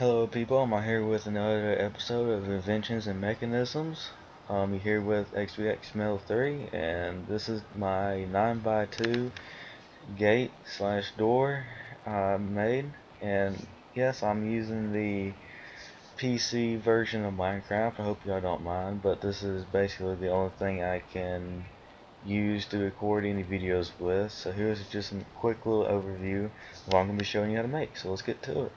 Hello people, I'm here with another episode of Inventions and Mechanisms. You're here with XvX Metal 3, and this is my 9x2 gate slash door I made. And yes, I'm using the PC version of Minecraft. I hope y'all don't mind, but this is basically the only thing I can use to record any videos with. So here's just a quick little overview of what I'm going to be showing you how to make. So let's get to it.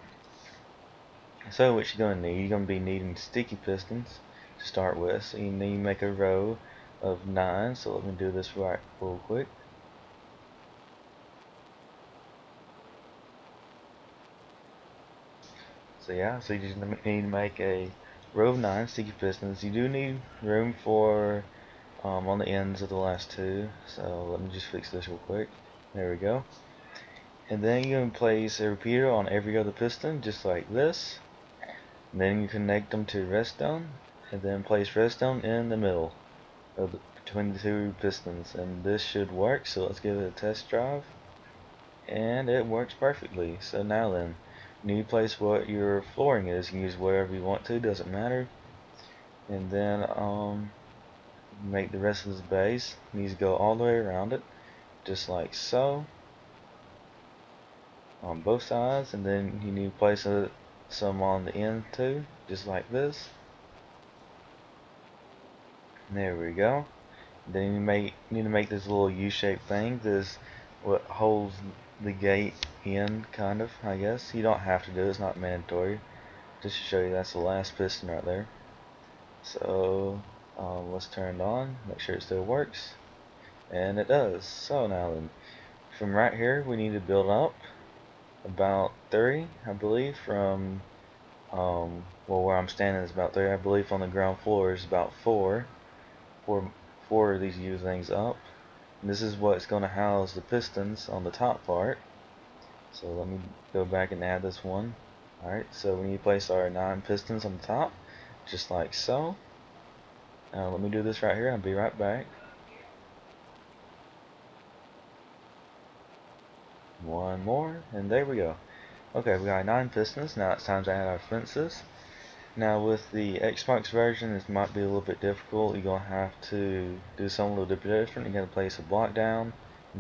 So what you're going to need, you're going to be needing sticky pistons to start with. So you need to make a row of 9. So let me do this right real quick. So yeah, so you just need to make a row of 9 sticky pistons. You do need room for on the ends of the last two. So let me just fix this real quick. There we go. And then you're going to place a repeater on every other piston, just like this. And then you connect them to redstone, and then place redstone in the middle between the two pistons, and this should work. So let's give it a test drive, and it works perfectly. So now then, you need to place what your flooring is. You can use whatever you want to, doesn't matter. And then make the rest of this base. It needs to go all the way around it, just like so, on both sides. And then you need to place some on the end too, just like this. And there we go. Then you need to make this little U-shaped thing. This what holds the gate in, kind of, I guess. You don't have to do it, it's not mandatory. Just to show you, that's the last piston right there. So let's turn it on, make sure it still works, and it does. So now then, from right here we need to build up about 30, I believe, from well, where I'm standing is about 30. I believe on the ground floor is about four of these U things up. And this is what's going to house the pistons on the top part. So let me go back and add this one. Alright, so we need to place our 9 pistons on the top, just like so. Now let me do this right here, I'll be right back. One more, and there we go. Okay, we got 9 pistons. Now it's time to add our fences. Now with the Xbox version, this might be a little bit difficult. You're going to have to do something a little bit different. You're going to place a block down,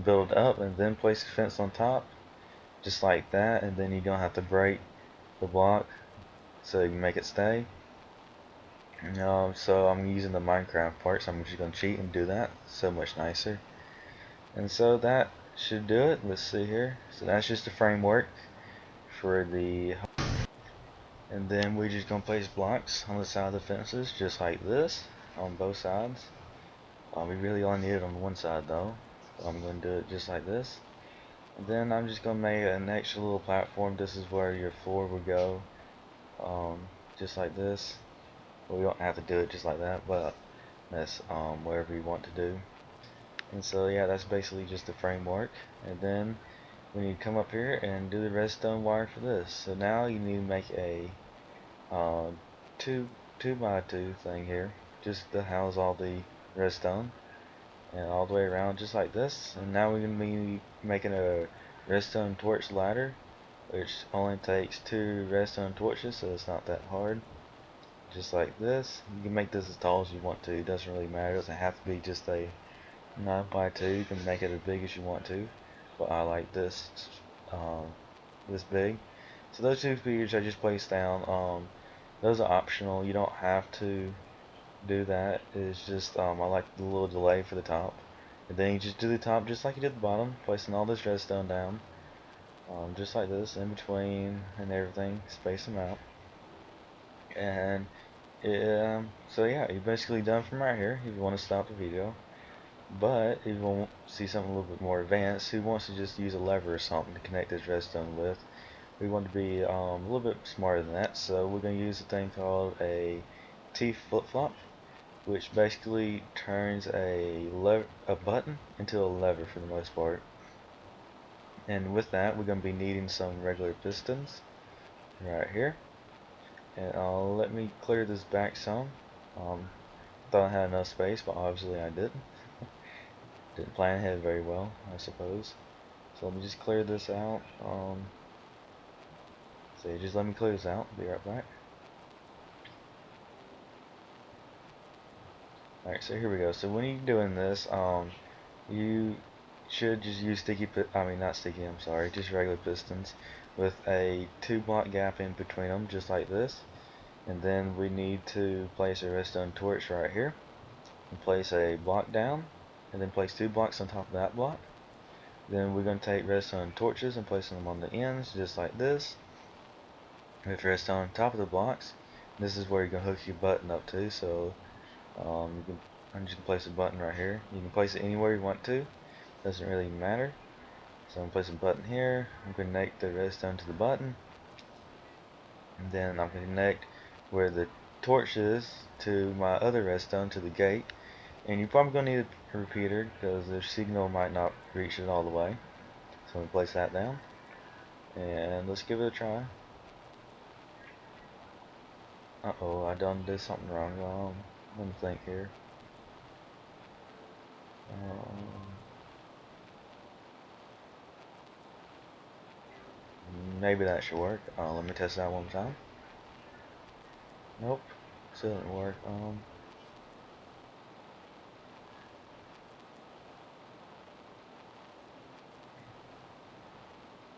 build it up, and then place a fence on top, just like that. And then you're going to have to break the block so you can make it stay. So I'm using the Minecraft part, so I'm just going to cheat and do that. So much nicer. And so that should do it. Let's see here. So that's just the framework for the... And then we're just going to place blocks on the side of the fences, just like this, on both sides. We really only need it on one side though. So I'm going to do it just like this. And then I'm just going to make an extra little platform. This is where your floor would go. Just like this. Well, we don't have to do it just like that, but that's whatever you want to do. And so yeah, that's basically just the framework. And then we need to come up here and do the redstone wire for this. So now you need to make a uh, 2x2 thing here, just to house all the redstone, and all the way around just like this. And now we're going to be making a redstone torch ladder, which only takes 2 redstone torches, so it's not that hard. Just like this. You can make this as tall as you want to, it doesn't really matter. It doesn't have to be just a 9x2. You can make it as big as you want to, but I like this this big. So those 2 figures I just placed down, those are optional. You don't have to do that. It's just I like the little delay for the top, and then you just do the top just like you did the bottom, placing all this redstone down, just like this, in between and everything. Space them out, and so yeah, you're basically done from right here. If you want to stop the video, but if you want to see something a little bit more advanced, who wants to just use a lever or something to connect this redstone with? We want to be a little bit smarter than that, so we're going to use a thing called a T flip-flop, which basically turns a button into a lever for the most part. And with that, we're going to be needing some regular pistons right here. And let me clear this back some. Thought I had enough space, but obviously I didn't. Didn't plan ahead very well, I suppose. So let me just clear this out. So just let me clear this out. Be right back. Alright, so here we go. So when you're doing this, you should just use not sticky, I'm sorry, just regular pistons with a 2-block gap in between them, just like this. And then we need to place a redstone torch right here, and place a block down, and then place 2 blocks on top of that block. Then we're going to take redstone torches and place them on the ends, just like this, with redstone on top of the blocks. This is where you're going to hook your button up to, so I'm just going to place a button right here. You can place it anywhere you want to, doesn't really matter. So I'm going to place a button here, I'm going to connect the redstone to the button, and then I'm going to connect where the torch is to my other redstone to the gate. And you're probably going to need a repeater because the signal might not reach it all the way. So I'm going to place that down, and let's give it a try. Uh-oh, I did something wrong. Let me think here. Maybe that should work. Let me test that one more time. Nope, still didn't work.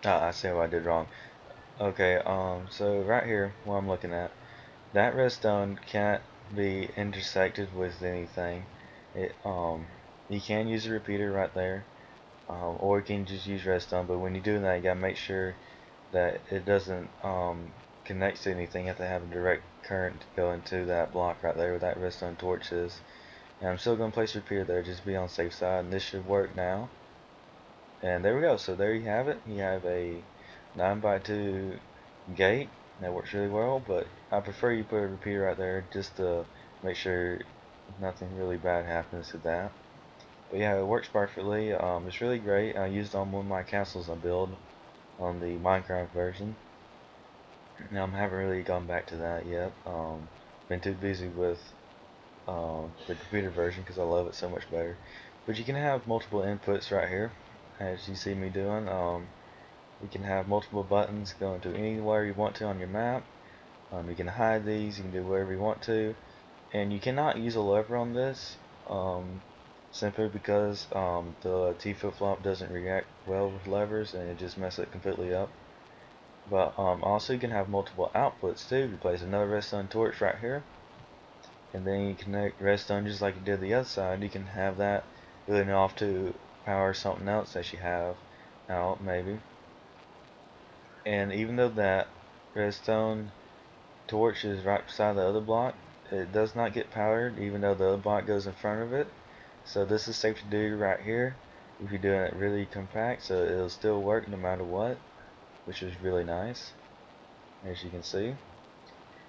I see what I did wrong. Okay, so right here, what I'm looking at, that redstone can't be intersected with anything. You can use a repeater right there, or you can just use redstone. But when you're doing that, you gotta make sure that it doesn't connect to anything. You have to have a direct current to go into that block right there where that redstone torch is. And I'm still gonna place a repeater there, just to be on the safe side. And this should work now. And there we go. So there you have it. You have a 9x2 gate that works really well, but I prefer you put a repeater right there just to make sure nothing really bad happens to that. But yeah, it works perfectly. It's really great. I used it on one of my castles I built on the Minecraft version. Now I haven't really gone back to that yet. Been too busy with the computer version because I love it so much better. But you can have multiple inputs right here, as you see me doing. You can have multiple buttons going to anywhere you want to on your map. You can hide these, you can do whatever you want to. And you cannot use a lever on this, simply because the T flip-flop doesn't react well with levers and it just messes it completely up. But also you can have multiple outputs too. You place another redstone torch right here, and then you connect redstone just like you did the other side. You can have that going off to power something else that you have out maybe. And even though that redstone torch is right beside the other block, it does not get powered even though the other block goes in front of it. So this is safe to do right here if you're doing it really compact, so it'll still work no matter what, which is really nice, as you can see.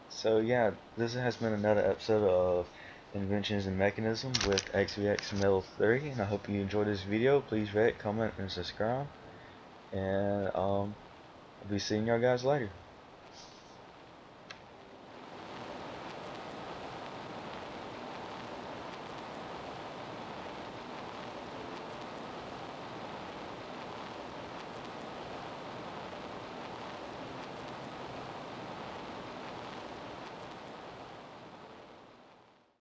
So yeah, this has been another episode of Inventions and Mechanism with XvX Metal 3, and I hope you enjoyed this video. Please rate, comment, and subscribe, and I'll be seeing y'all guys later.